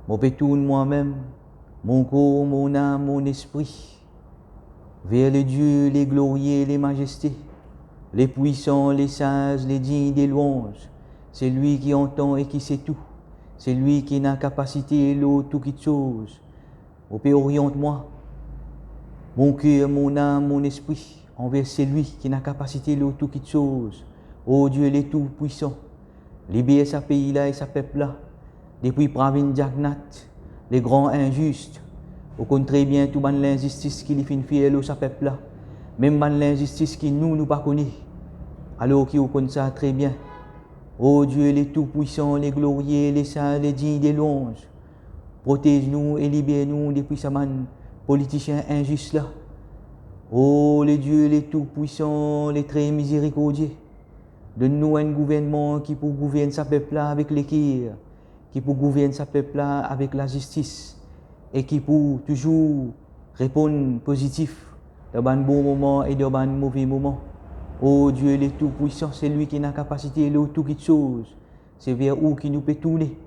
Mon pétoune moi-même, mon corps, mon âme, mon esprit, vers les dieux, les glorieux, les majestés, les puissants, les sages, les dignes des louanges. C'est lui qui entend et qui sait tout. C'est lui qui n'a capacité l'autre tout qui chose. Au Père, oriente-moi, mon cœur, mon âme, mon esprit, envers celui qui n'a capacité l'autre tout qui chose. Ô Dieu, les tout-puissants, libère sa pays-là et sa peuple-là, depuis Pravin Jagnat, les grands injustes, au contraire bien tout ban l'injustice qui les fin fiel au sa peuple-là, même ban l'injustice qui nous pas connaît, alors qui vous connaît ça très bien. Ô Dieu, les tout-puissants, les glorieux, les saints, les dignes des louanges, protège-nous et libère-nous depuis ce man politicien injuste là. Ô les dieux, les tout-puissants, les très miséricordieux, donne-nous un gouvernement qui pour gouverner sa peuple là avec l'équerre, qui pour gouverner sa peuple là avec la justice et qui pour toujours répondre positif dans un bon moment et dans un mauvais moment. Ô Dieu, les tout-puissants, c'est lui qui n'a capacité de tout quelque chose. C'est vers où qui nous peut tourner.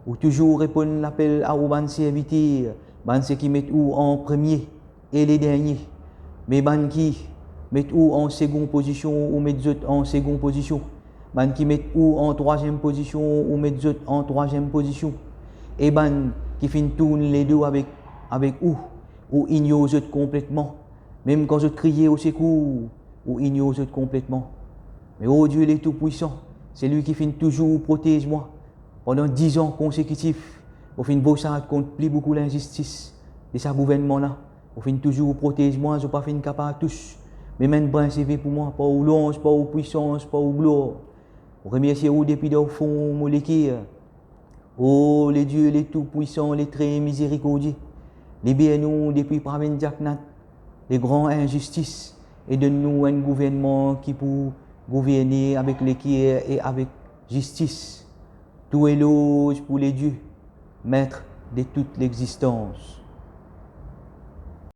Ou toujours répondre l'appel à aux serviteurs, ceux qui mettent où en premier et les derniers. Mais qui mettent où en seconde position ou mettent autres en seconde position. Qui mettent où en troisième position ou mettent autres en troisième position. Et qui finissent tourner les deux avec ou ignorent autres complètement. Même quand je criais au secours, ou ignorent autres complètement. Mais oh Dieu, il est tout puissant. C'est lui qui finit toujours protéger moi. Pendant 10 ans consécutifs, au fin de ça contre plus beaucoup l'injustice de ce gouvernement-là. Au fin toujours protéger moi, je ne suis pas fin capable de tous. Mais même bon CV pour moi, pas au louange, pas aux puissance, pas aux gloire. Je remercie vous depuis au fond, mon l'équerre. Oh les dieux, les tout puissants, les très miséricordieux. Libère-nous depuis Pravin Jagnat, les grandes injustices, et donne-nous un gouvernement qui peut gouverner avec l'équerre et avec justice. Tout éloge pour les dieux, maîtres de toute l'existence.